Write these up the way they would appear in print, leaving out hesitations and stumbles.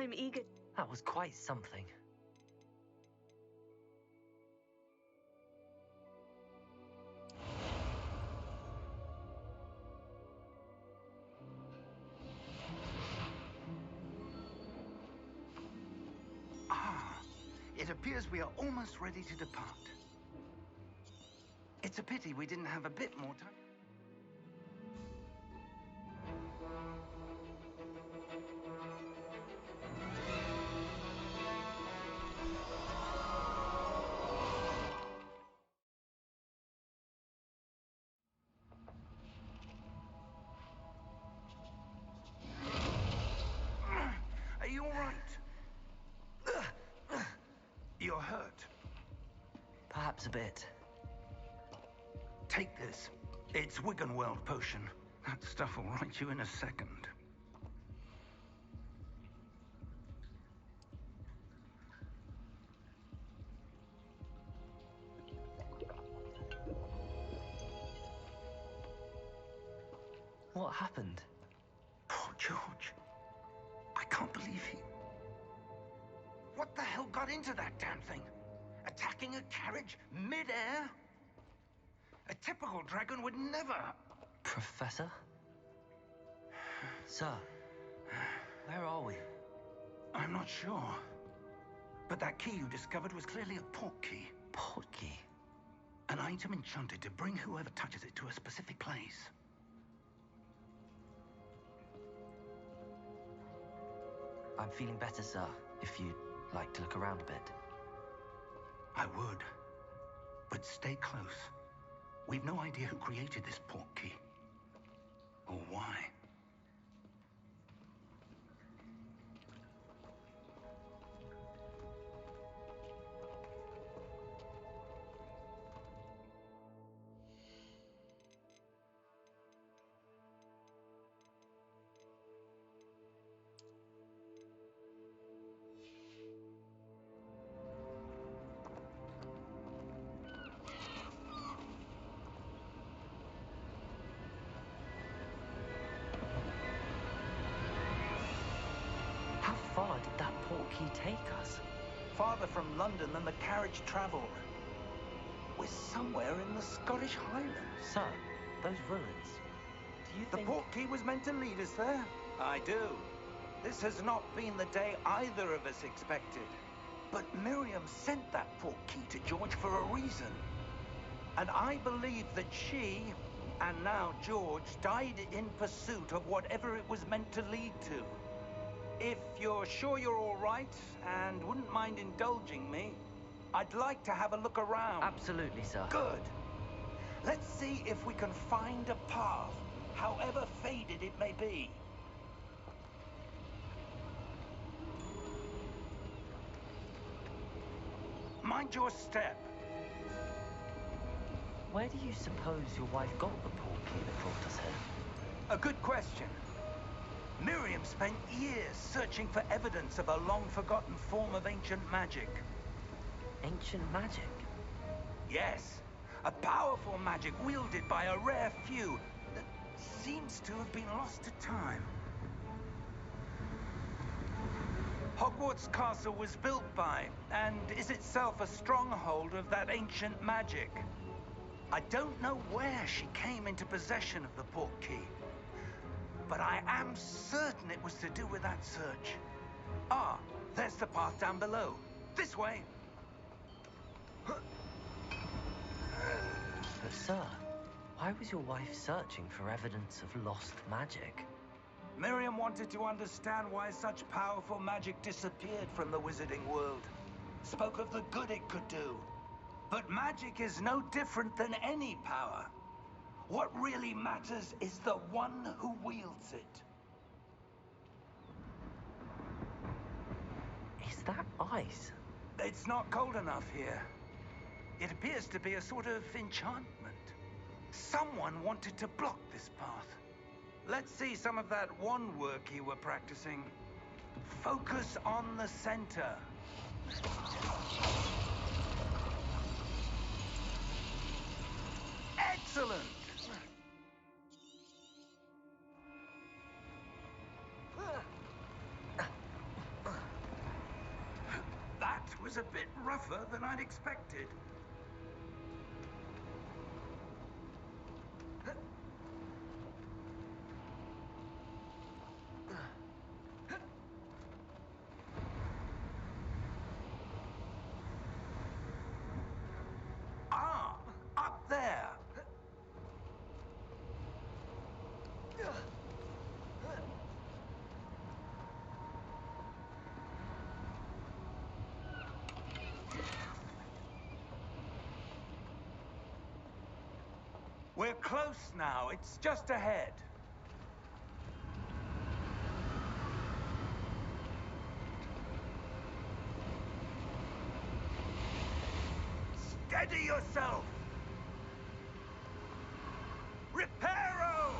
I'm eager. That was quite something. It appears we are almost ready to depart. It's a pity we didn't have a bit more time. Are you all right? You're hurt. Perhaps a bit. Take this. It's Wiggenweld potion. That stuff will right you in a second. What happened? Poor George. I can't believe he... What the hell got into that damn thing? Attacking a carriage mid-air? A typical dragon would never... Professor? Sir, where are we? I'm not sure. But that key you discovered was clearly a port key. Port key? An item enchanted to bring whoever touches it to a specific place. I'm feeling better, sir, if you'd like to look around a bit. I would. But stay close. We've no idea who created this port key. Or why. How far did that port key take us? Farther from London than the carriage travelled. We're somewhere in the Scottish Highlands. Sir, those ruins. Do you The think... port key was meant to lead us there? I do. This has not been the day either of us expected. But Miriam sent that port key to George for a reason. And I believe that she, and now George, died in pursuit of whatever it was meant to lead to. If you're sure you're all right, and wouldn't mind indulging me, I'd like to have a look around. Absolutely, sir. Good. Let's see if we can find a path, however faded it may be. Mind your step. Where do you suppose your wife got the port key that brought us here? A good question. Miriam spent years searching for evidence of a long-forgotten form of ancient magic. Ancient magic? Yes, a powerful magic wielded by a rare few that seems to have been lost to time. Hogwarts Castle was built by, and is itself a stronghold of that ancient magic. I don't know where she came into possession of the port key, but I am certain it was to do with that search. Ah, there's the path down below. This way. But sir, why was your wife searching for evidence of lost magic? Miriam wanted to understand why such powerful magic disappeared from the wizarding world. Spoke of the good it could do. But magic is no different than any power. What really matters is the one who wields it. Is that ice? It's not cold enough here. It appears to be a sort of enchantment. Someone wanted to block this path. Let's see some of that wand work you were practicing. Focus on the center. Excellent! was a bit rougher than I'd expected. Ah, up there. We're close now. It's just ahead. Steady yourself! Reparo!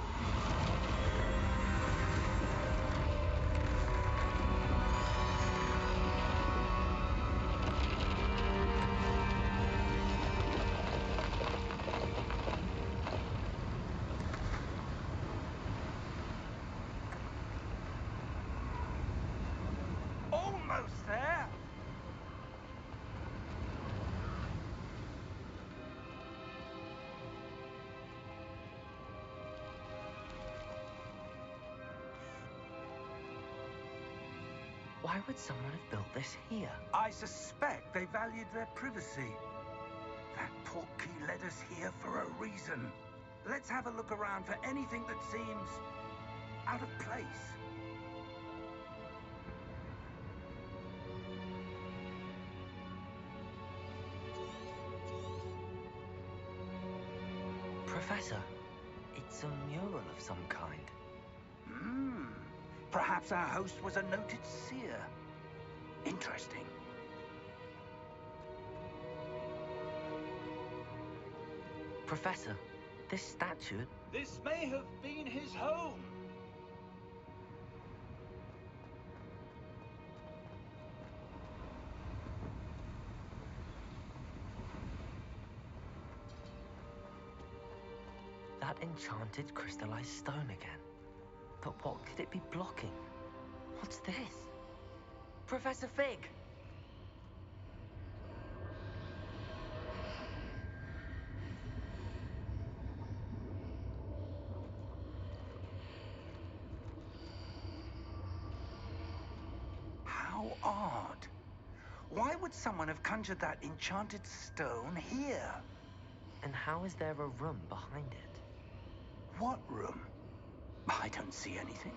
Almost there! Why would someone have built this here? I suspect they valued their privacy. That portkey led us here for a reason. Let's have a look around for anything that seems out of place. Professor, it's a mural of some kind. Perhaps our host was a noted seer. Interesting. Professor, this statue... This may have been his home. That enchanted crystallized stone again. But what could it be blocking? What's this? Professor Fig! How odd. Why would someone have conjured that enchanted stone here? And how is there a room behind it? What room? I don't see anything.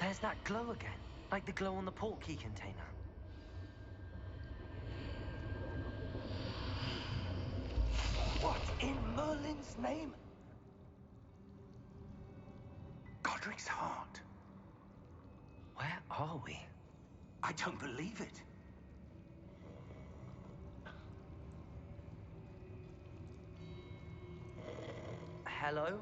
There's that glow again, like the glow on the portkey container. What in Merlin's name? Godric's heart. Where are we? I don't believe it. Hello?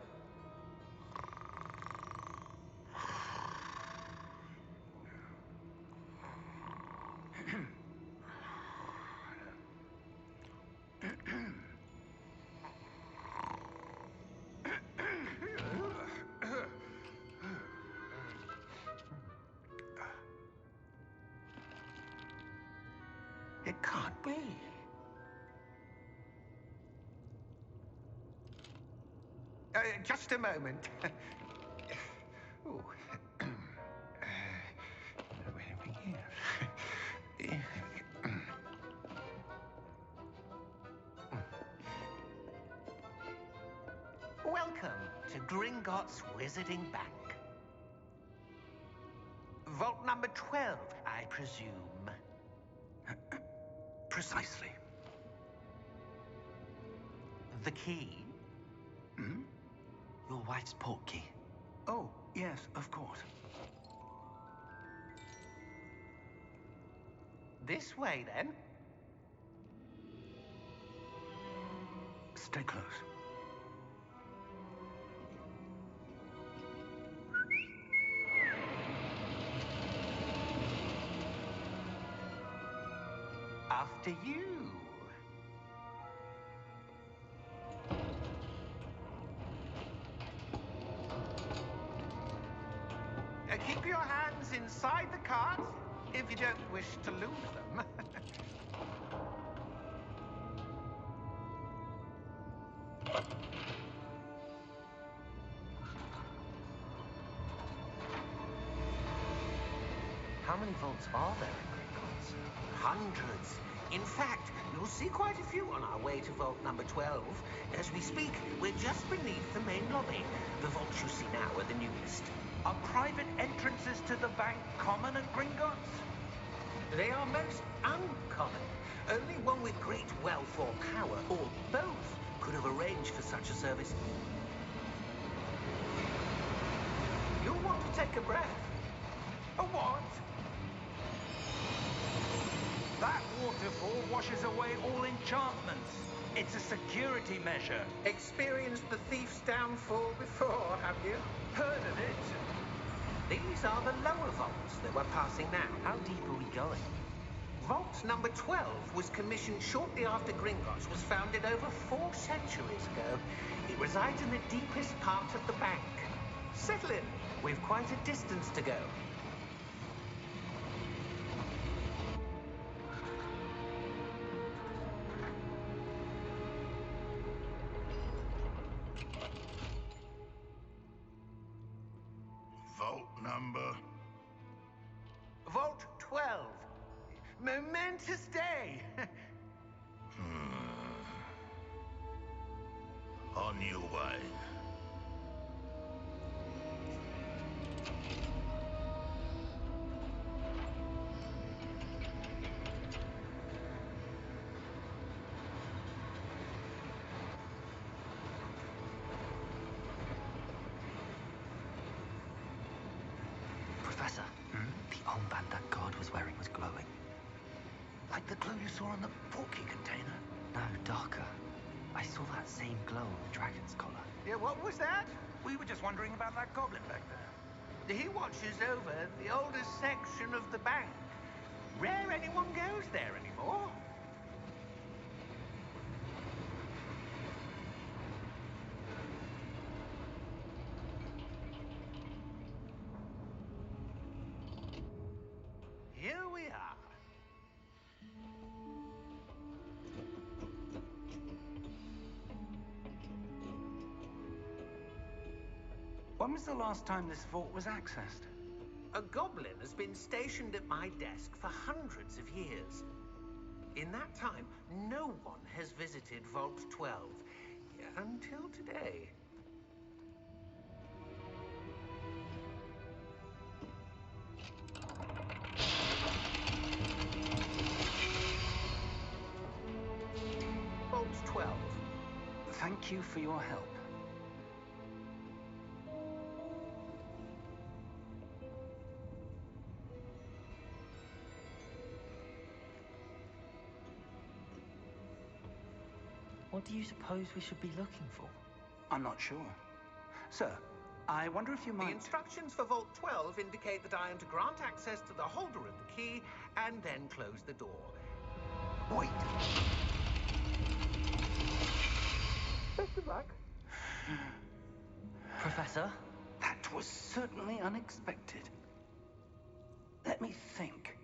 It can't be. Just a moment. Oh. Anything here? Welcome to Gringotts Wizarding Bank. Vault number 12, I presume. Precisely. The key? Your wife's portkey. Oh, yes, of course. This way, then. Stay close. After you. Keep your hands inside the cart if you don't wish to lose them. many vaults are there in Gringotts? Hundreds. In fact, you'll see quite a few on our way to vault number 12. As we speak, we're just beneath the main lobby. The vaults you see now are the newest. Are private entrances to the bank common at Gringotts? They are most uncommon. Only one with great wealth or power, or both, could have arranged for such a service. You'll want to take a breath. A what? That waterfall washes away all enchantments. It's a security measure. Experienced the thief's downfall before, have you? Heard of it? These are the lower vaults that we're passing now. How deep are we going? Vault number 12 was commissioned shortly after Gringotts was founded over 4 centuries ago. It resides in the deepest part of the bank. Settle in. We've quite a distance to go. Vault number. Vault 12. Momentous day. On your way. Professor, the armband that guard was wearing was glowing. Like the glow you saw on the portkey container? No, darker. I saw that same glow on the dragon's collar. Yeah, what was that? We were just wondering about that goblin back there. He watches over the oldest section of the bank. Rare anyone goes there anymore. Here we are. When was the last time this vault was accessed? A goblin has been stationed at my desk for hundreds of years. In that time, no one has visited Vault 12. Until today. Vault 12. Thank you for your help. What do you suppose we should be looking for? I'm not sure. Sir, I wonder if you The might... instructions for Vault 12 indicate that I am to grant access to the holder of the key and then close the door. Wait! Best of luck. Professor? That was certainly unexpected. Let me think.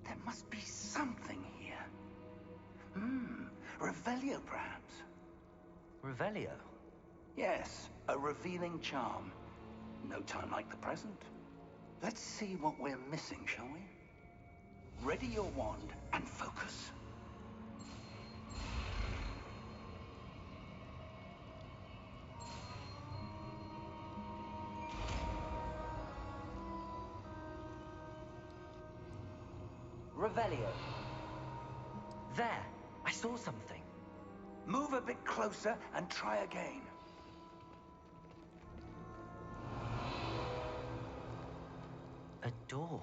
There must be something here. Revelio, perhaps? Revelio? Yes, a revealing charm. No time like the present. Let's see what we're missing, shall we? Ready your wand and focus. Revelio. There! I saw something. Move a bit closer and try again. A door.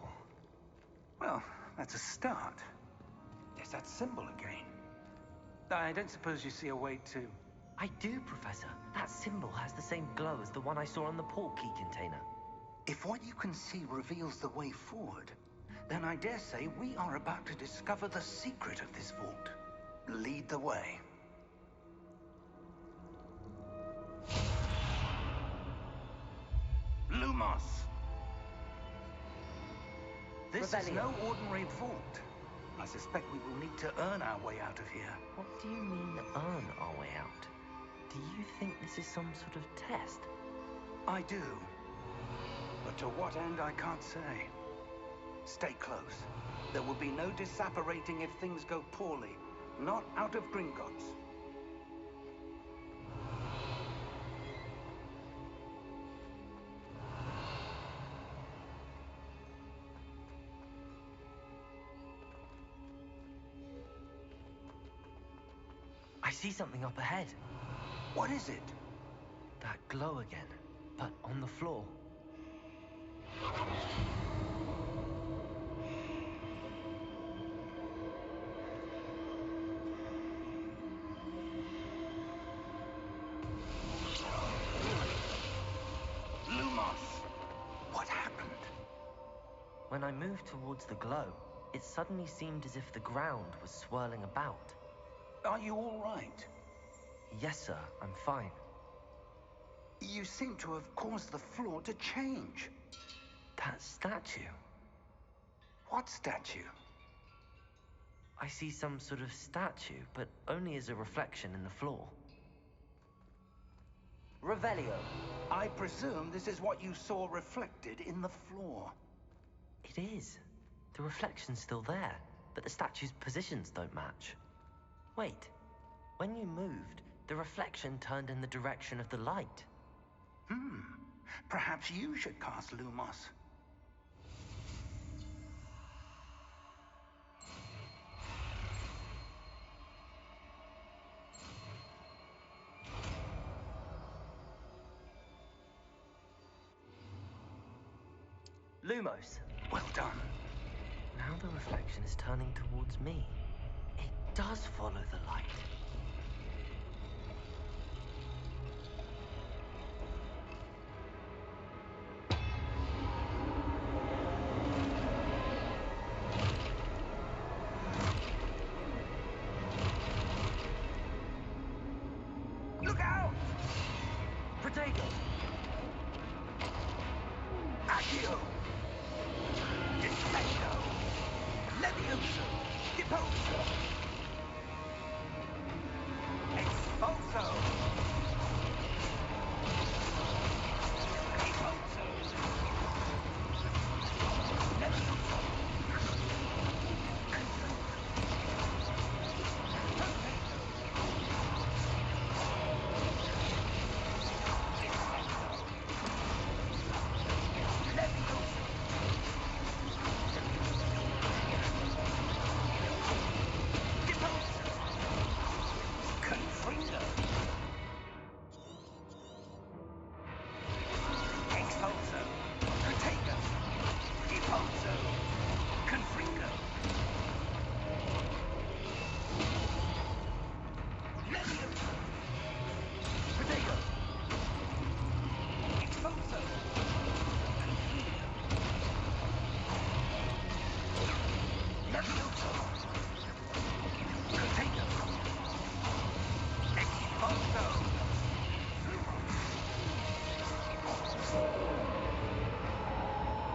Well, that's a start. There's that symbol again. I don't suppose you see a way to... I do, Professor. That symbol has the same glow as the one I saw on the portkey container. If what you can see reveals the way forward, then I dare say we are about to discover the secret of this vault. Lead the way. Lumos! This is no ordinary vault. I suspect we will need to earn our way out of here. What do you mean, earn our way out? Do you think this is some sort of test? I do. But to what end, I can't say. Stay close. There will be no disapparating if things go poorly. Not out of Gringotts. I see something up ahead. What is it? That glow again, but on the floor. Lumos! What happened? When I moved towards the glow, it suddenly seemed as if the ground was swirling about. Are you all right? Yes, sir, I'm fine. You seem to have caused the floor to change. That statue. What statue? I see some sort of statue, but only as a reflection in the floor. Revelio, I presume this is what you saw reflected in the floor. It is. The reflection's still there, but the statue's positions don't match. Wait, when you moved, the reflection turned in the direction of the light. Perhaps you should cast Lumos. Lumos. Well done. Now the reflection is turning towards me. It does follow the light. Look out! Protego! Accio! Incendio! Levioso! Deposo! Expulso! Deposo! Levioso!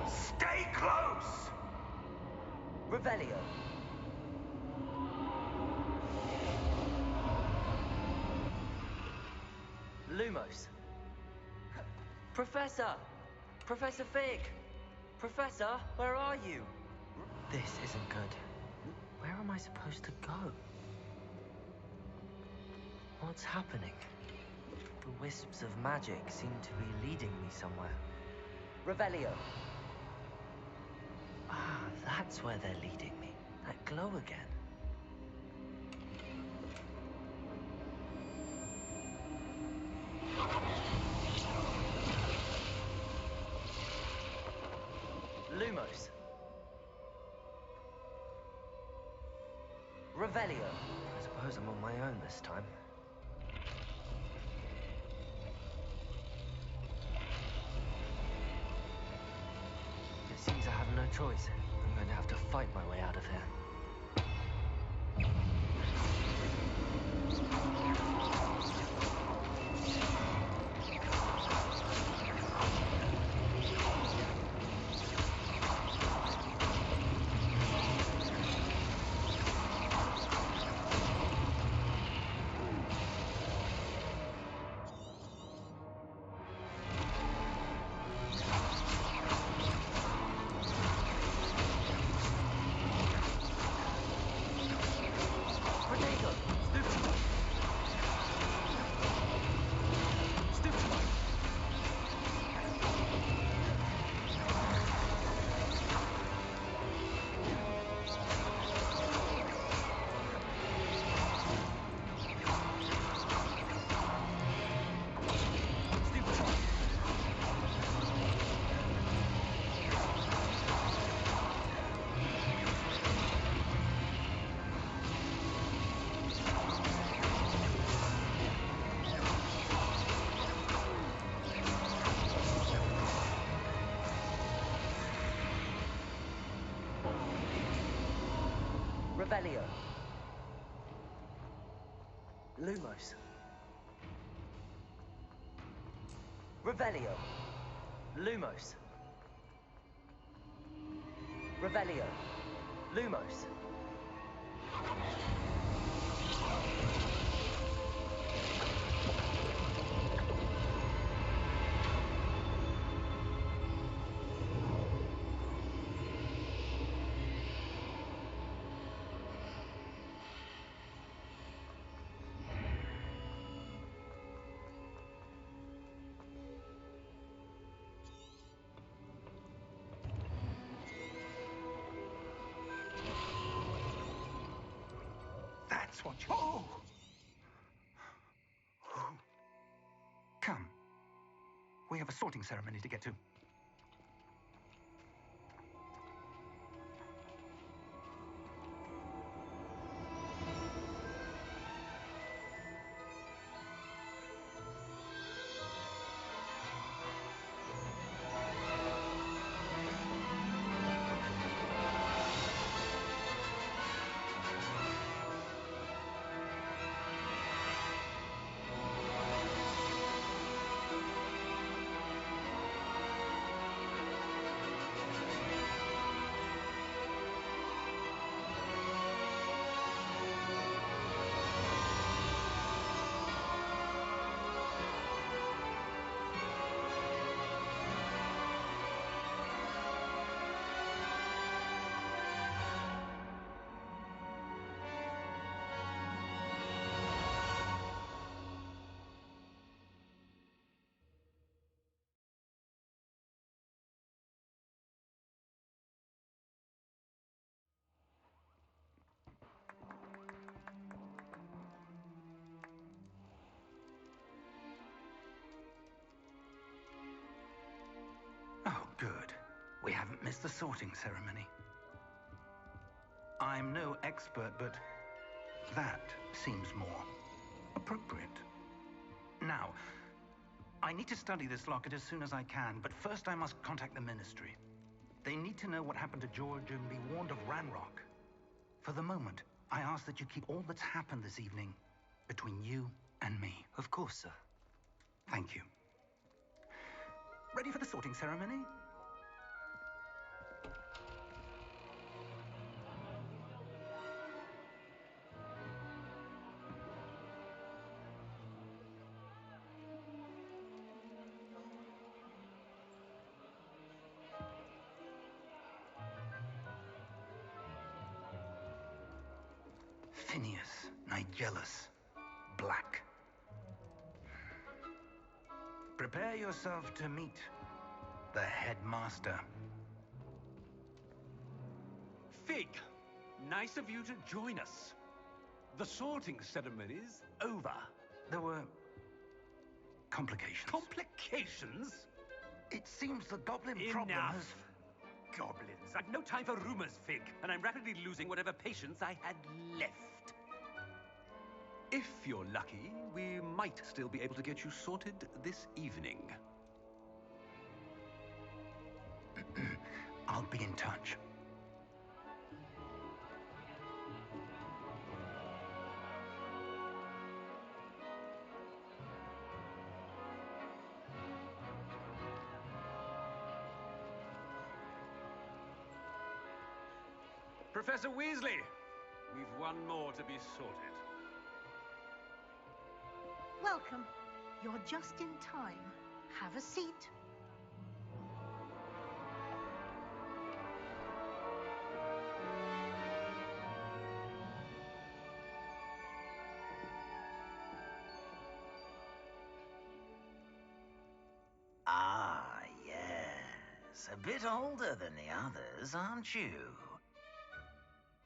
Stay close! Revelio. Lumos. Professor! Professor Fig! Professor, where are you? This isn't good. Where am I supposed to go? What's happening? The wisps of magic seem to be leading me somewhere. Revelio. Ah, that's where they're leading me. That glow again. Lumos. Revelio. I suppose I'm on my own this time. It seems I have no choice. I'm going to have to fight my way out of here. Revelio. Lumos. Revelio. Lumos. Revelio. Lumos. That's what you... Oh! Come. We have a sorting ceremony to get to. Oh, good. We haven't missed the sorting ceremony. I'm no expert, but that seems more appropriate. Now, I need to study this locket as soon as I can, but first I must contact the Ministry. They need to know what happened to George and be warned of Ranrock. For the moment, I ask that you keep all that's happened this evening between you and me. Of course, sir. Thank you. Ready for the sorting ceremony? Phineas, Nigellus, Black. Prepare yourself to meet the headmaster. Fig, nice of you to join us. The sorting ceremony's over. There were complications. Complications? It seems the goblin problem Enough. has... Goblins. I've no time for rumors, Fig, and I'm rapidly losing whatever patience I had left. If you're lucky, we might still be able to get you sorted this evening. I'll be in touch. Professor Weasley, we've one more to be sorted. Welcome. You're just in time. Have a seat. Ah, yes. A bit older than the others, aren't you?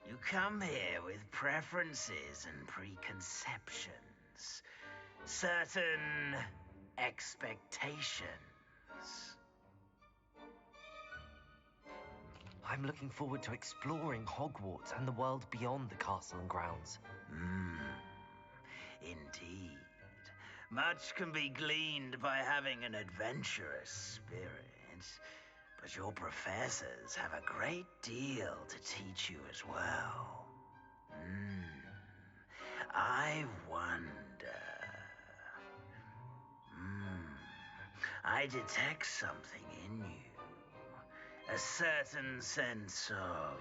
You come here with preferences and preconceptions. Certain expectations. I'm looking forward to exploring Hogwarts and the world beyond the castle and grounds. Indeed. Much can be gleaned by having an adventurous spirit, but your professors have a great deal to teach you as well. I wonder. I detect something in you. A certain sense of...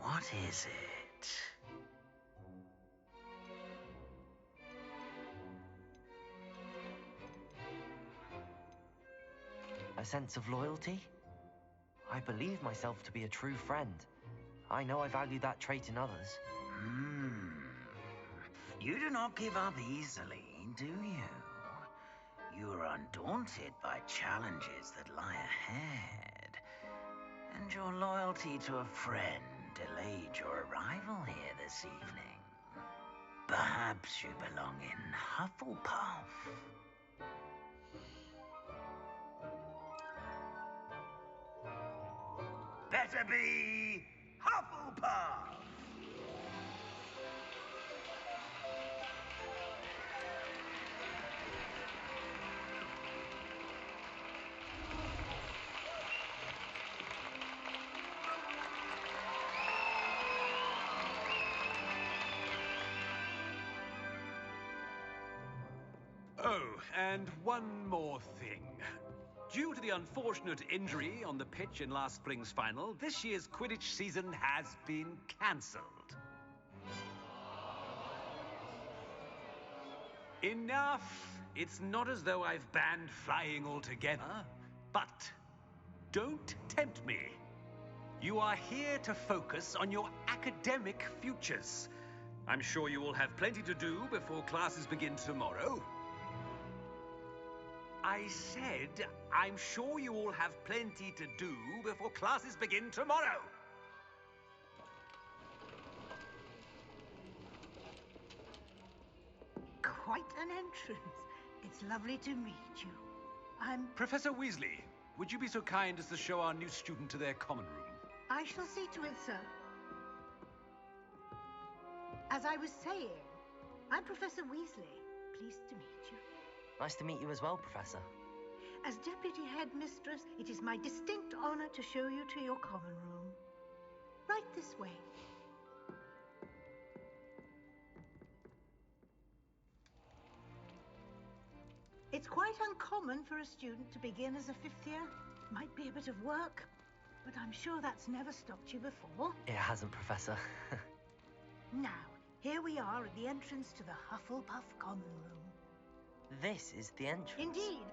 what is it? A sense of loyalty? I believe myself to be a true friend. I know I value that trait in others. You do not give up easily, do you? You are undaunted by challenges that lie ahead. And your loyalty to a friend delayed your arrival here this evening. Perhaps you belong in Hufflepuff. Better be Hufflepuff! Oh, and one more thing. Due to the unfortunate injury on the pitch in last spring's final, this year's Quidditch season has been cancelled. Enough! It's not as though I've banned flying altogether, but don't tempt me. You are here to focus on your academic futures. I'm sure you will have plenty to do before classes begin tomorrow. I said, I'm sure you all have plenty to do before classes begin tomorrow. Quite an entrance. It's lovely to meet you. I'm... Professor Weasley, would you be so kind as to show our new student to their common room? I shall see to it, sir. As I was saying, I'm Professor Weasley. Pleased to meet you. Nice to meet you as well, Professor. As Deputy Headmistress, it is my distinct honor to show you to your common room. Right this way. It's quite uncommon for a student to begin as a fifth year. Might be a bit of work, but I'm sure that's never stopped you before. It hasn't, Professor. Now, here we are at the entrance to the Hufflepuff common room. This is the entrance. Indeed.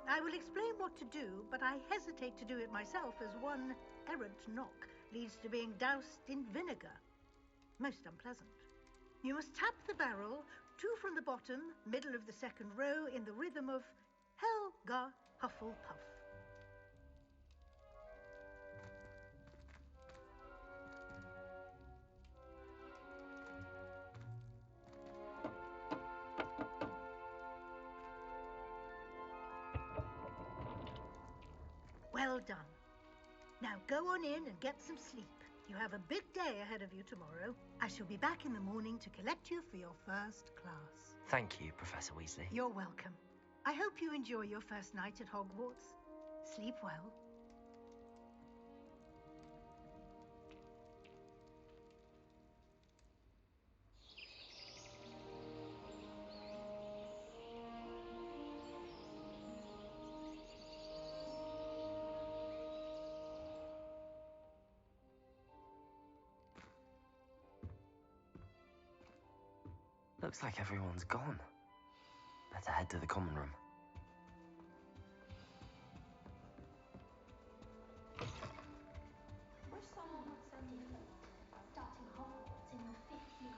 I will explain what to do, but I hesitate to do it myself as one errant knock leads to being doused in vinegar. Most unpleasant. You must tap the barrel, 2 from the bottom, middle of the second row, in the rhythm of Helga Hufflepuff. Well done. Now go on in and get some sleep. You have a big day ahead of you tomorrow. I shall be back in the morning to collect you for your first class. Thank you, Professor Weasley. You're welcome. I hope you enjoy your first night at Hogwarts. Sleep well. Looks like everyone's gone. Better head to the common room. Starting Hogwarts in your 5th year.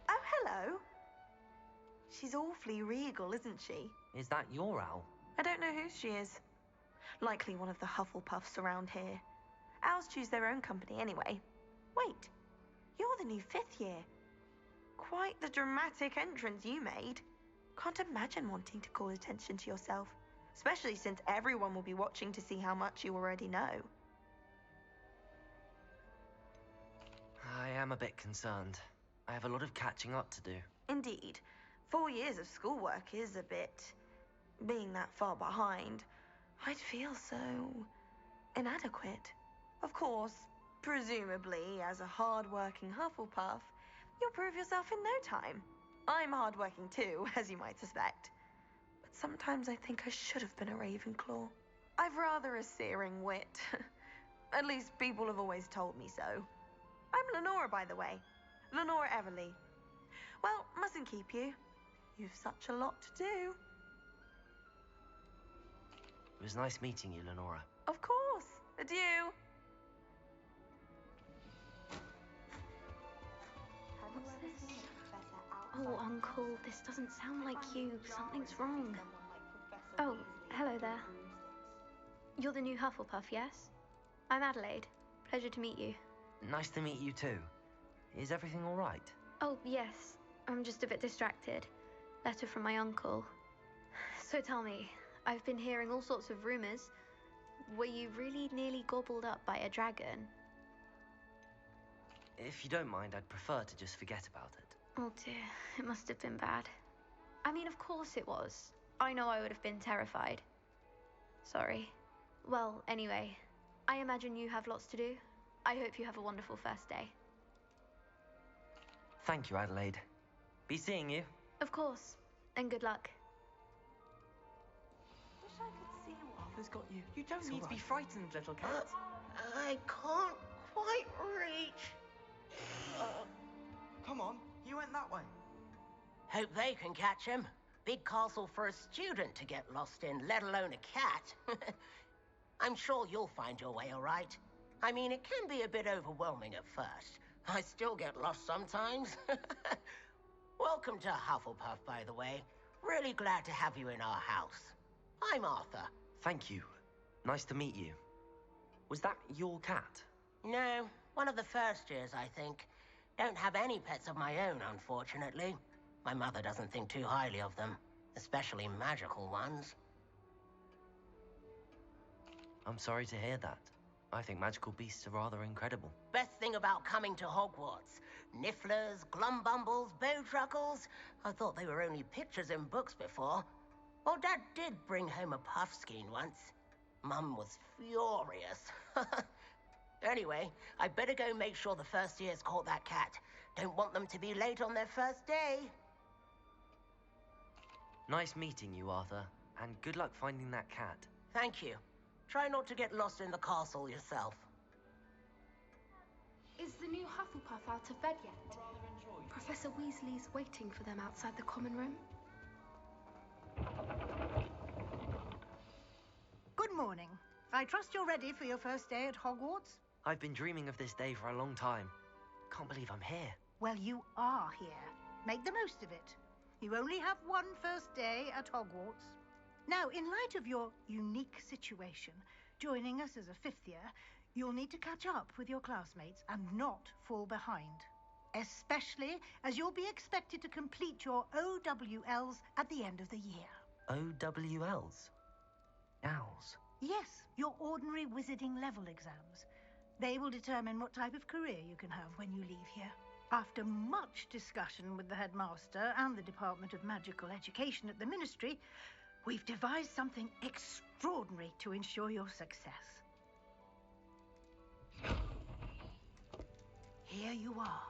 Oh, hello. She's awfully regal, isn't she? Is that your owl? I don't know who she is. Likely one of the Hufflepuffs around here. Owls choose their own company anyway. Wait, you're the new 5th year. Quite the dramatic entrance you made. Can't imagine wanting to call attention to yourself, especially since everyone will be watching to see how much you already know. I am a bit concerned. I have a lot of catching up to do. Indeed, 4 years of schoolwork is a bit... being that far behind. I'd feel so... inadequate. Of course, presumably, as a hard-working Hufflepuff, you'll prove yourself in no time. I'm hard-working too, as you might suspect. But sometimes I think I should have been a Ravenclaw. I've rather a searing wit. At least people have always told me so. I'm Lenora, by the way. Lenora Everly. Well, mustn't keep you. You've such a lot to do. It was nice meeting you, Lenora. Of course. Adieu. Oh, Uncle, this doesn't sound like you. Something's wrong. Oh, hello there. You're the new Hufflepuff, yes? I'm Adelaide. Pleasure to meet you. Nice to meet you too. Is everything all right? Oh, yes. I'm just a bit distracted. Letter from my uncle. So tell me, I've been hearing all sorts of rumors. Were you really nearly gobbled up by a dragon? If you don't mind, I'd prefer to just forget about it. Oh dear, it must have been bad. I mean, of course it was. I know I would have been terrified. Sorry. Well, anyway, I imagine you have lots to do. I hope you have a wonderful first day. Thank you, Adelaide. Be seeing you. Of course, and good luck. Wish I could see what Arthur's got you. You don't It's need all to be right. frightened, little cat. I can't quite reach. Come on, you went that way. Hope they can catch him. Big castle for a student to get lost in, let alone a cat. I'm sure you'll find your way all right. I mean, it can be a bit overwhelming at first. I still get lost sometimes. Welcome to Hufflepuff, by the way. Really glad to have you in our house. I'm Arthur. Thank you. Nice to meet you. Was that your cat? No, one of the first years, I think. Don't have any pets of my own, unfortunately. My mother doesn't think too highly of them, especially magical ones. I'm sorry to hear that. I think magical beasts are rather incredible. Best thing about coming to Hogwarts. Nifflers, Glumbumbles, Bowtruckles. I thought they were only pictures in books before. Well, Dad did bring home a Puffskein once. Mum was furious. Anyway, I better go make sure the first years caught that cat. Don't want them to be late on their first day. Nice meeting you, Arthur. And good luck finding that cat. Thank you. Try not to get lost in the castle yourself. Is the new Hufflepuff out of bed yet? Professor Weasley's waiting for them outside the common room. Good morning. I trust you're ready for your first day at Hogwarts? I've been dreaming of this day for a long time. Can't believe I'm here. Well, you are here. Make the most of it. You only have one first day at Hogwarts. Now, in light of your unique situation, joining us as a fifth year, you'll need to catch up with your classmates and not fall behind. Especially as you'll be expected to complete your OWLs at the end of the year. OWLs? Owls? Yes, your ordinary wizarding level exams. They will determine what type of career you can have when you leave here. After much discussion with the headmaster and the Department of Magical Education at the Ministry, we've devised something extraordinary to ensure your success. Here you are.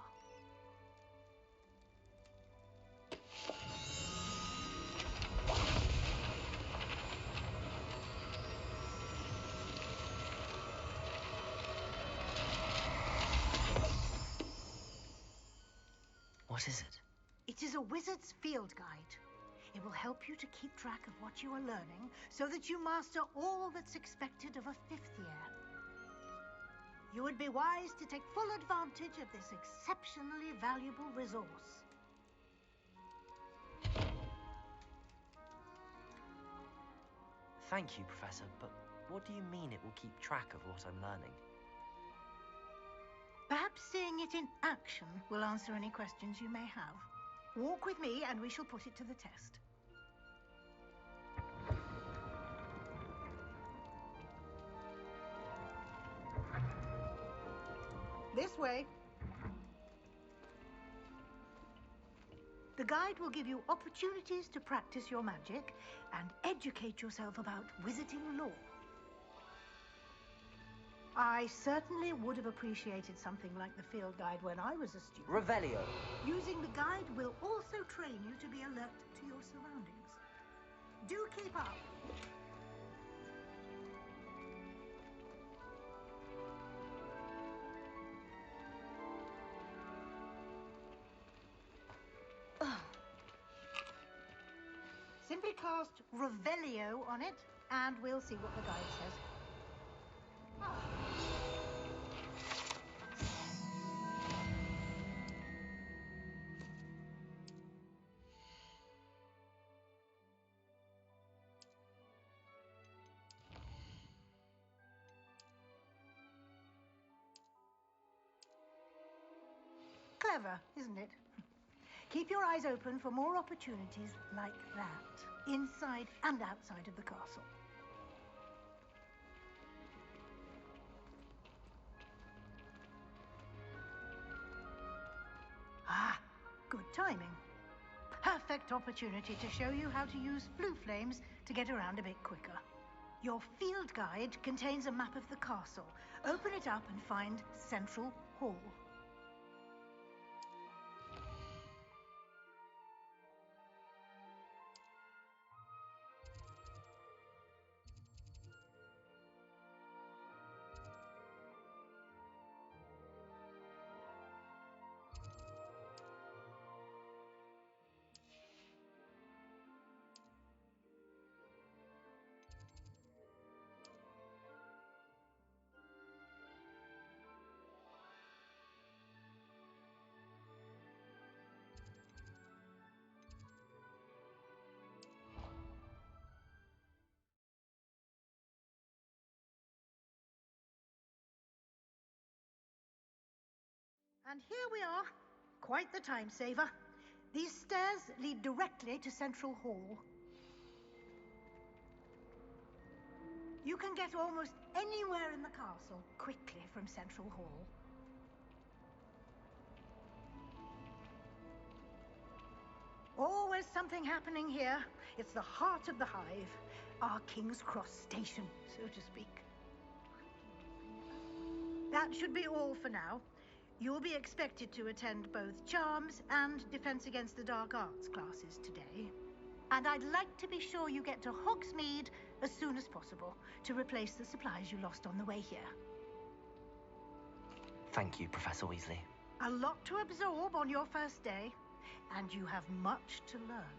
What is it? It is a wizard's field guide. It will help you to keep track of what you are learning so that you master all that's expected of a fifth year. You would be wise to take full advantage of this exceptionally valuable resource. Thank you, Professor, but what do you mean it will keep track of what I'm learning? Perhaps seeing it in action will answer any questions you may have. Walk with me and we shall put it to the test. This way. The guide will give you opportunities to practice your magic and educate yourself about wizarding lore. I certainly would have appreciated something like the field guide when I was a student. Revelio. Using the guide will also train you to be alert to your surroundings. Do keep up. Simply cast Revelio on it, and we'll see what the guide says. Clever, isn't it? Keep your eyes open for more opportunities like that, inside and outside of the castle. Ah, good timing. Perfect opportunity to show you how to use blue flames to get around a bit quicker. Your field guide contains a map of the castle. Open it up and find Central Hall. And here we are. Quite the time saver. These stairs lead directly to Central Hall. You can get almost anywhere in the castle quickly from Central Hall. Always something happening here. It's the heart of the hive. Our King's Cross station, so to speak. That should be all for now. You'll be expected to attend both Charms and Defense Against the Dark Arts classes today. And I'd like to be sure you get to Hogsmeade as soon as possible to replace the supplies you lost on the way here. Thank you, Professor Weasley. A lot to absorb on your first day, and you have much to learn.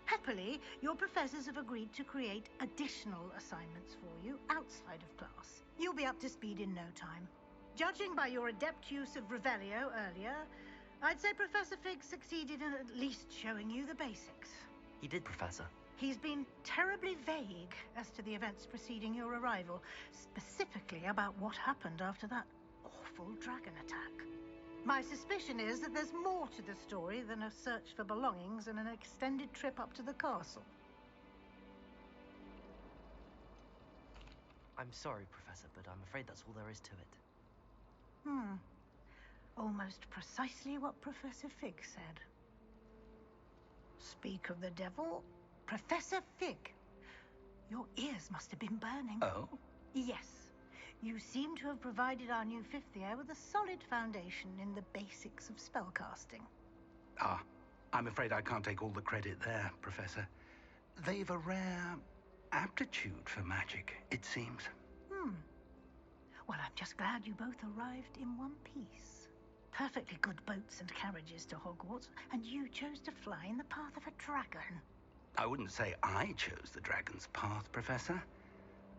Happily, your professors have agreed to create additional assignments for you outside of class. You'll be up to speed in no time. Judging by your adept use of Revelio earlier, I'd say Professor Fig succeeded in at least showing you the basics. He did, Professor. He's been terribly vague as to the events preceding your arrival, specifically about what happened after that awful dragon attack. My suspicion is that there's more to the story than a search for belongings and an extended trip up to the castle. I'm sorry, Professor, but I'm afraid that's all there is to it. Almost precisely what Professor Fig said. Speak of the devil, Professor Fig. Your ears must have been burning. Oh? Yes. You seem to have provided our new fifth year with a solid foundation in the basics of spellcasting. Ah, I'm afraid I can't take all the credit there, Professor. They've a rare aptitude for magic, it seems. Well, I'm just glad you both arrived in one piece. Perfectly good boats and carriages to Hogwarts, and you chose to fly in the path of a dragon. I wouldn't say I chose the dragon's path, Professor.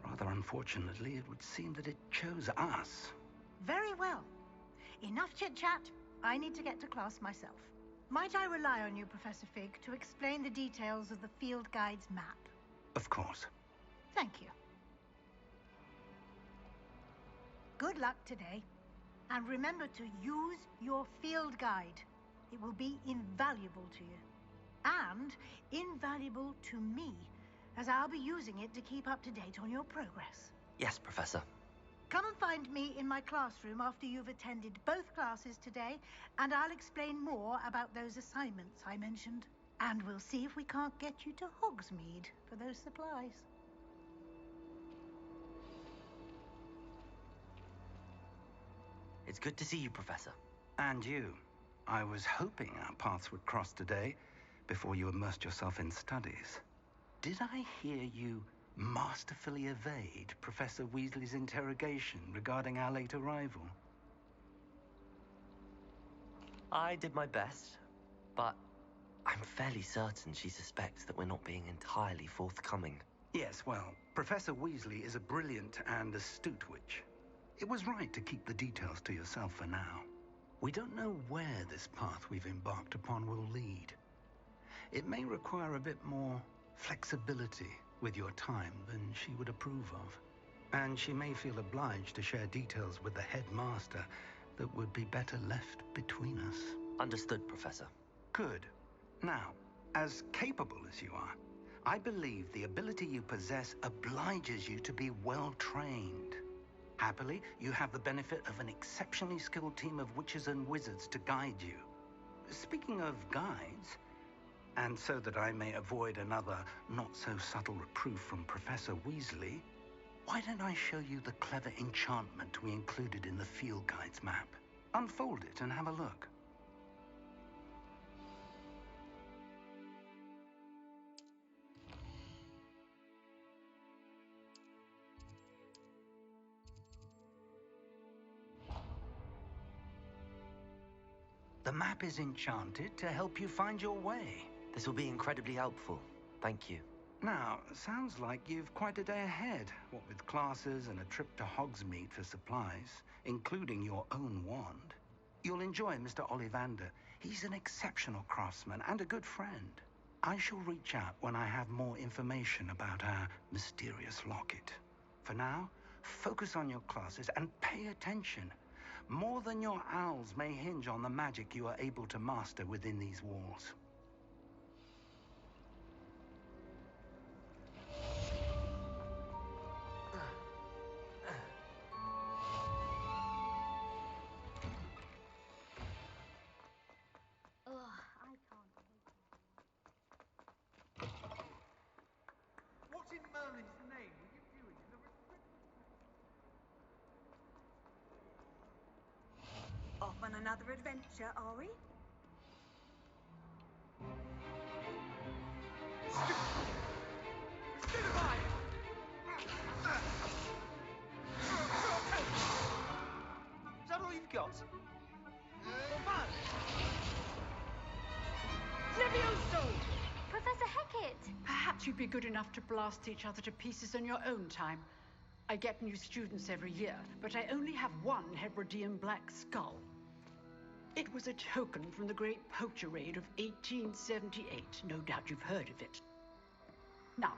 Rather unfortunately, it would seem that it chose us. Very well. Enough chit-chat. I need to get to class myself. Might I rely on you, Professor Fig, to explain the details of the field guide's map? Of course. Thank you. Good luck today. And remember to use your field guide. It will be invaluable to you. And invaluable to me, as I'll be using it to keep up to date on your progress. Yes, Professor. Come and find me in my classroom after you've attended both classes today, and I'll explain more about those assignments I mentioned. And we'll see if we can't get you to Hogsmeade for those supplies. It's good to see you, Professor. And you. I was hoping our paths would cross today before you immersed yourself in studies. Did I hear you masterfully evade Professor Weasley's interrogation regarding our late arrival? I did my best, but I'm fairly certain she suspects that we're not being entirely forthcoming. Yes, well, Professor Weasley is a brilliant and astute witch. It was right to keep the details to yourself for now. We don't know where this path we've embarked upon will lead. It may require a bit more flexibility with your time than she would approve of. And she may feel obliged to share details with the headmaster that would be better left between us. Understood, Professor. Good. Now, as capable as you are, I believe the ability you possess obliges you to be well trained. Happily, you have the benefit of an exceptionally skilled team of witches and wizards to guide you. Speaking of guides, and so that I may avoid another not-so-subtle reproof from Professor Weasley, why don't I show you the clever enchantment we included in the field guide's map? Unfold it and have a look. The map is enchanted to help you find your way. This will be incredibly helpful. Thank you. Now, sounds like you've quite a day ahead, what with classes and a trip to Hogsmeade for supplies, including your own wand. You'll enjoy Mr. Ollivander. He's an exceptional craftsman and a good friend. I shall reach out when I have more information about our mysterious locket. For now, focus on your classes and pay attention. More than your owls may hinge on the magic you are able to master within these walls. What in Merlin's name were you doing in the restricted... Off on another adventure, are we? Is that all you've got? Come on! Levioso! Professor Hecat! Perhaps you'd be good enough to blast each other to pieces on your own time. I get new students every year, but I only have one Hebridean black skull. It was a token from the Great Poacher Raid of 1878. No doubt you've heard of it. Now,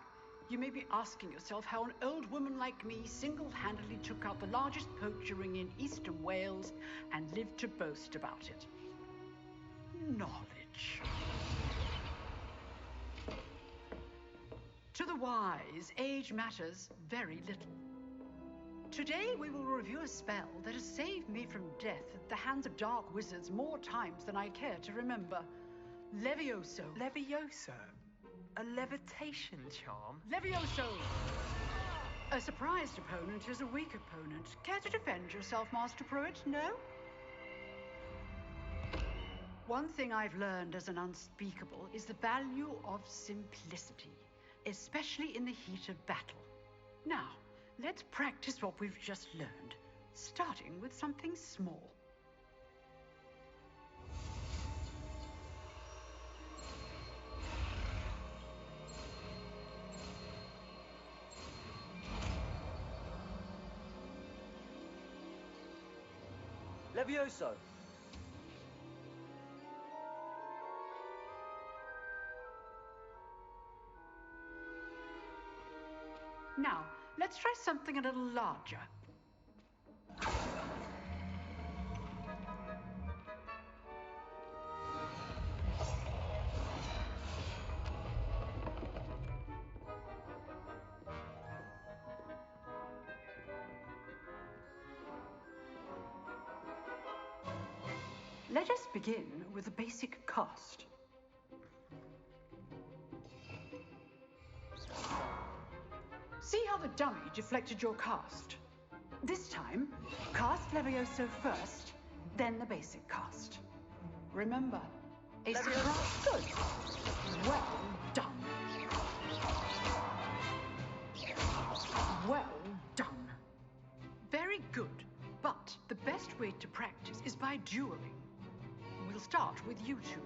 you may be asking yourself how an old woman like me single-handedly took out the largest poacher ring in eastern Wales and lived to boast about it. Knowledge. To the wise, age matters very little. Today we will review a spell that has saved me from death at the hands of dark wizards more times than I care to remember. Levioso. Levioso? A levitation charm? Levioso! A surprised opponent is a weak opponent. Care to defend yourself, Master Pruitt? No? One thing I've learned as an unspeakable is the value of simplicity, especially in the heat of battle. Now, let's practice what we've just learned, starting with something small. Levioso! Now, let's try something a little larger. Let us begin with the basic cast. See how the dummy deflected your cast? This time, cast Levioso first, then the basic cast. Remember, a surprise. Good. Well done. Well done. Very good. But the best way to practice is by dueling. We'll start with you two.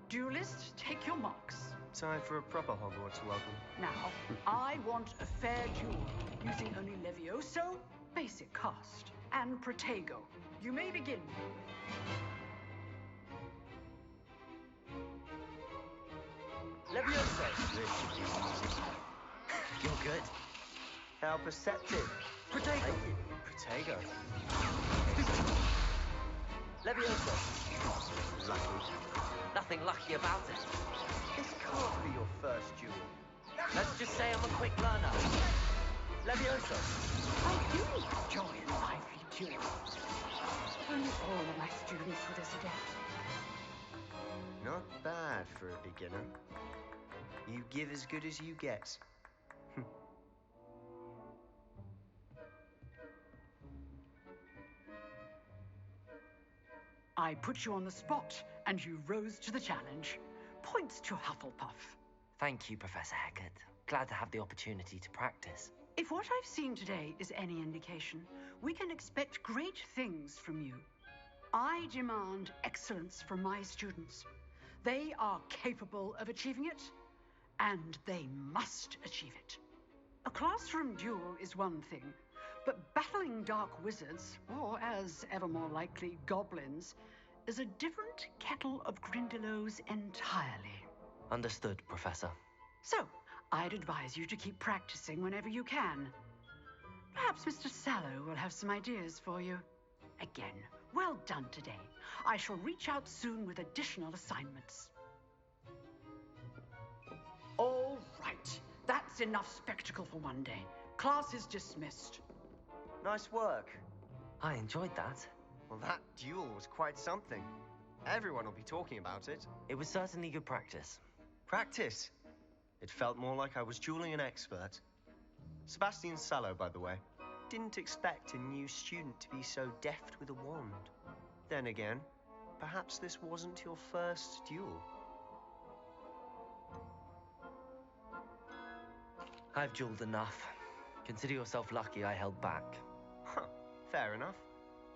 Duelists, take your marks. Time for a proper Hogwarts welcome. Now, I want a fair duel, using only Levioso, basic cast, and Protego. You may begin. Levioso! You're good. How perceptive. Protego. Protego. Levioso. Lucky. Nothing lucky about it. This can't be your first duel. Let's just say I'm a quick learner. Levioso. I do enjoy a lively duel. If only all of my students were this adept. Not bad for a beginner. You give as good as you get. I put you on the spot, and you rose to the challenge. Points to Hufflepuff. Thank you, Professor Hecat. Glad to have the opportunity to practice. If what I've seen today is any indication, we can expect great things from you. I demand excellence from my students. They are capable of achieving it, and they must achieve it. A classroom duel is one thing, but battling dark wizards, or as ever more likely, goblins, is a different kettle of Grindylows entirely. Understood, Professor. So, I'd advise you to keep practicing whenever you can. Perhaps Mr. Sallow will have some ideas for you. Again, well done today. I shall reach out soon with additional assignments. All right. That's enough spectacle for one day. Class is dismissed. Nice work. I enjoyed that. Well, that duel was quite something. Everyone will be talking about it. It was certainly good practice. Practice? It felt more like I was dueling an expert. Sebastian Sallow, by the way. Didn't expect a new student to be so deft with a wand. Then again, perhaps this wasn't your first duel. I've dueled enough. Consider yourself lucky I held back. Huh, fair enough.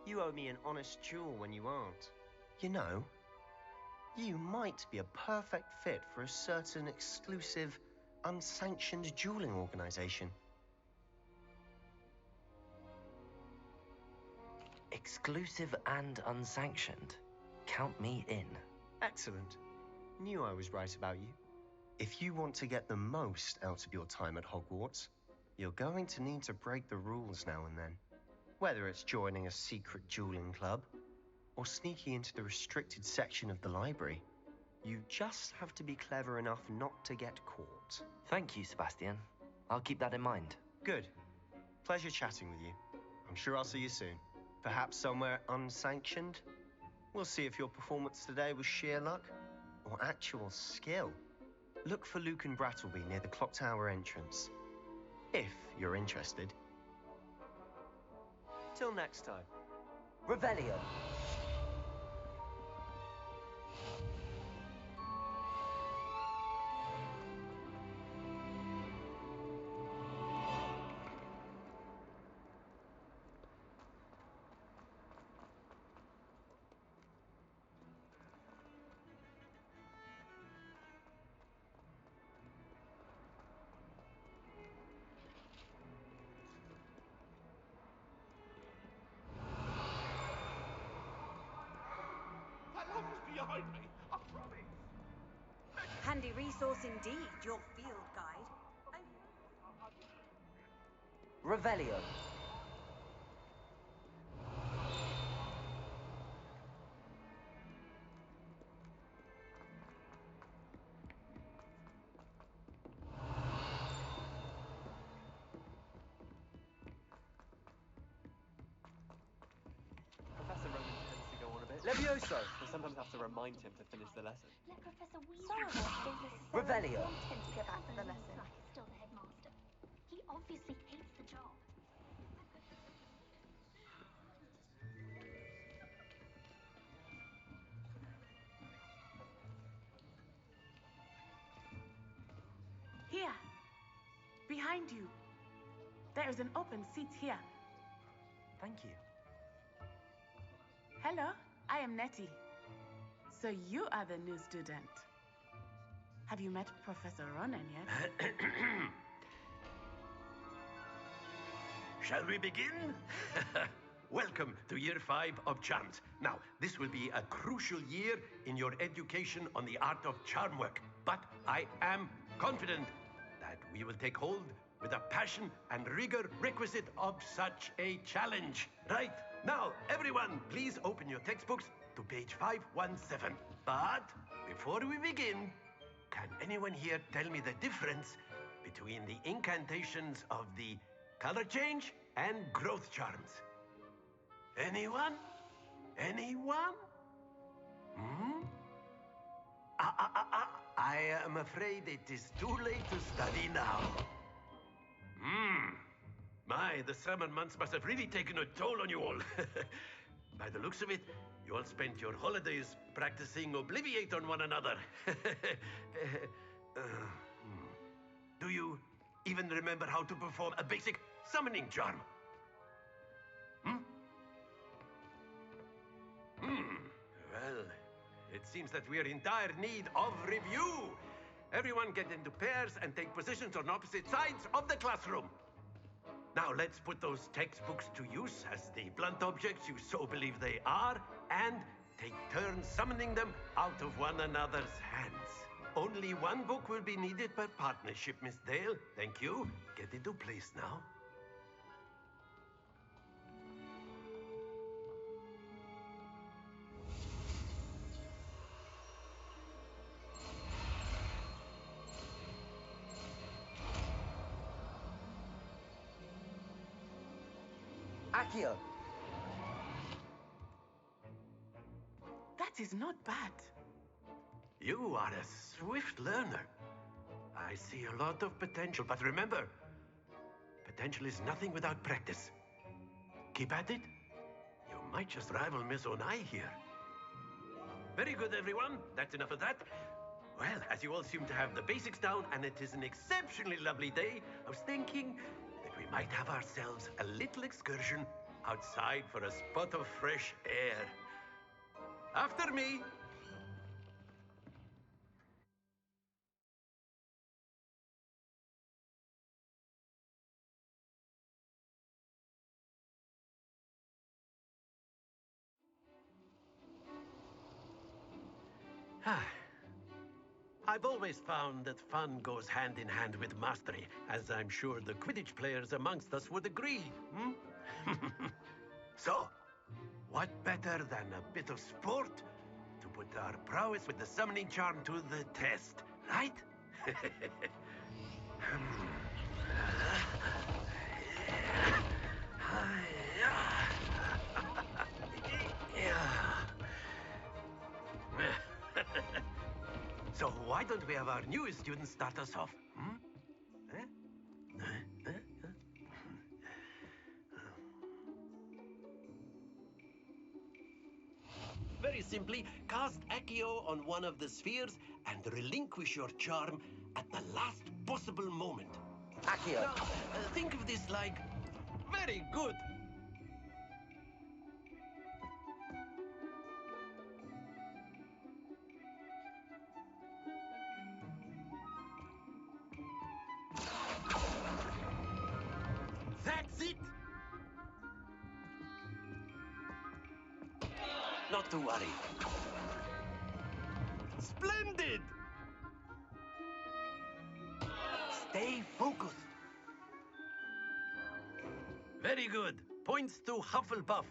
You owe me an honest duel when you aren't. You know, you might be a perfect fit for a certain exclusive, unsanctioned dueling organization. Exclusive and unsanctioned. Count me in. Excellent. Knew I was right about you. If you want to get the most out of your time at Hogwarts, you're going to need to break the rules now and then. Whether it's joining a secret dueling club, or sneaking into the restricted section of the library, you just have to be clever enough not to get caught. Thank you, Sebastian. I'll keep that in mind. Good. Pleasure chatting with you. I'm sure I'll see you soon. Perhaps somewhere unsanctioned? We'll see if your performance today was sheer luck or actual skill. Look for Luke and Brattleby near the clock tower entrance, if you're interested. Till next time. Revelio. Behind me, I promise. Handy resource indeed, your field guide. Revelio. Levioso! I sometimes have to remind him to finish the lesson. Let Professor Revelio. want him to Get back to the lesson. like he's still the headmaster. He obviously hates the job. behind you. There is an open seat here. Thank you. Hello, I am Nettie. So you are the new student. Have you met Professor Ronan yet? Shall we begin? Welcome to year 5 of charms. Now, this will be a crucial year in your education on the art of charm work. But I am confident that we will take hold with the passion and rigor requisite of such a challenge. Right, now, everyone, please open your textbooks to page 517. But before we begin, can anyone here tell me the difference between the incantations of the color change and growth charms? Anyone? Anyone? I am afraid it is too late to study now. My, the summer months must have really taken a toll on you all. By the looks of it, you all spent your holidays practicing Obliviate on one another. Do you even remember how to perform a basic summoning charm? Well, it seems that we are in dire need of review. Everyone get into pairs and take positions on opposite sides of the classroom. Now let's put those textbooks to use as the blunt objects you so believe they are, and take turns summoning them out of one another's hands. Only one book will be needed per partnership, Miss Dale. Thank you. Get into place now. Akio! That is not bad. You are a swift learner. I see a lot of potential, but remember, potential is nothing without practice. Keep at it. You might just rival Miss Onai here. Very good, everyone. That's enough of that. Well, as you all seem to have the basics down, and it is an exceptionally lovely day, I was thinking that we might have ourselves a little excursion outside for a spot of fresh air. After me. I've always found that fun goes hand in hand with mastery, as I'm sure the Quidditch players amongst us would agree. So, what better than a bit of sport to put our prowess with the summoning charm to the test, right? So why don't we have our newest student start us off? Very simply, cast Accio on one of the spheres and relinquish your charm at the last possible moment. Accio! Now, think of this like... Very good! That's it! Not to worry. Splendid! Stay focused. Very good. Points to Hufflepuff.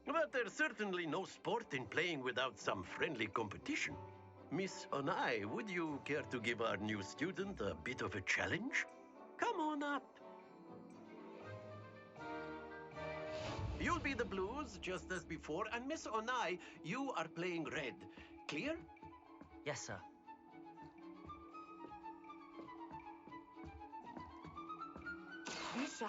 But there's certainly no sport in playing without some friendly competition. Miss Onai, would you care to give our new student a bit of a challenge? Come on up. You'll be the blues, just as before, and Miss Onai, you are playing red. Clear? Yes, sir. Misha.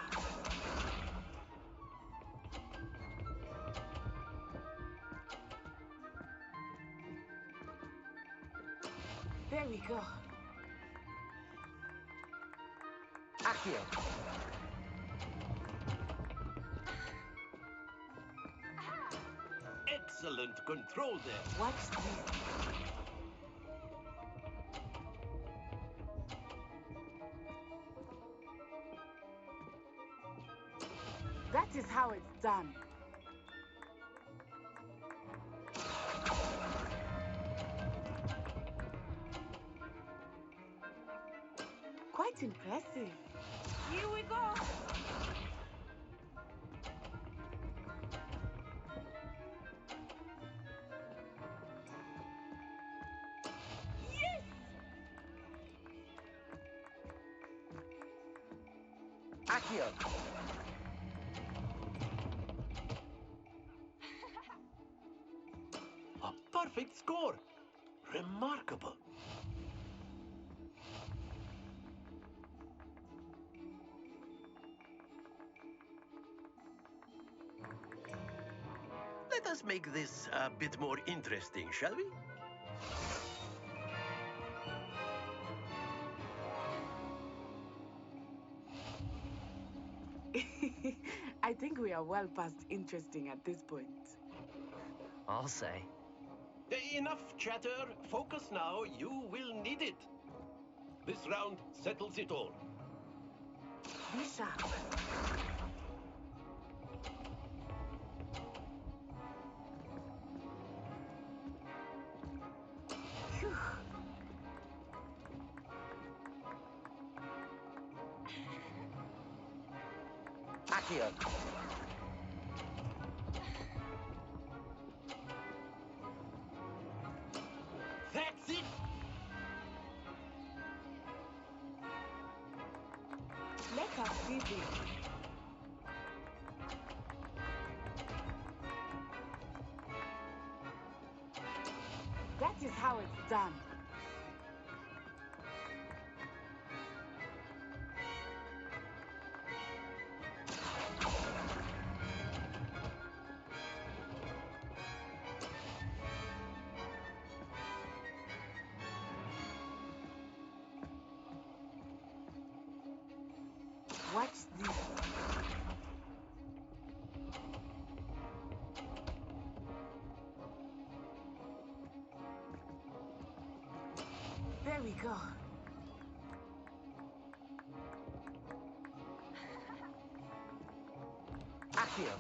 There we go. Accio! Accio. Excellent control there. Watch this. That is how it's done. Quite impressive. Here we go. Accio. A perfect score. Remarkable. Let us make this a bit more interesting, shall we? I think we are well past interesting at this point. I'll say. Enough chatter. Focus now. You will need it. This round settles it all. Be sharp. Phew. Accio. That's it. Let us see this. That is how it's done. Watch this. There we go. Accio.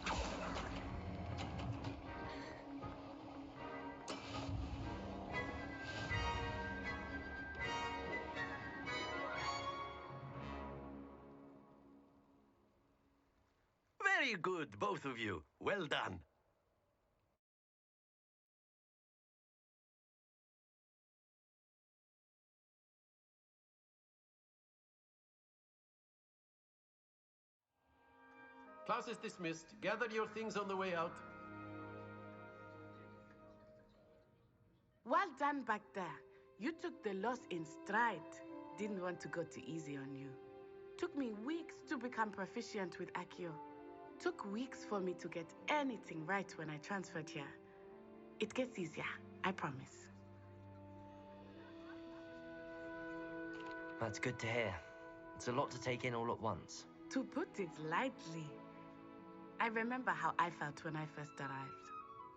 Very good, both of you. Well done. Class is dismissed. Gather your things on the way out. Well done back there. You took the loss in stride. Didn't want to go too easy on you. Took me weeks to become proficient with Accio. Took weeks for me to get anything right when I transferred here. It gets easier, I promise. That's good to hear. It's a lot to take in all at once. To put it lightly, I remember how I felt when I first arrived.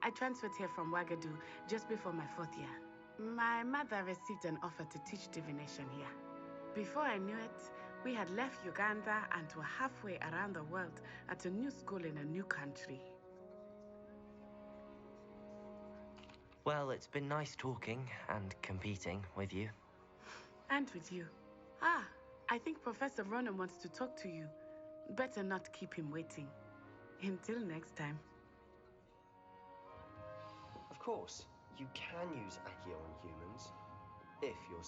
I transferred here from Wagadu just before my 4th year. My mother received an offer to teach divination here. Before I knew it, we had left Uganda and were halfway around the world at a new school in a new country. Well, it's been nice talking and competing with you. And with you. Ah, I think Professor Ronan wants to talk to you. Better not keep him waiting. Until next time. Of course, you can use Accio on humans if you're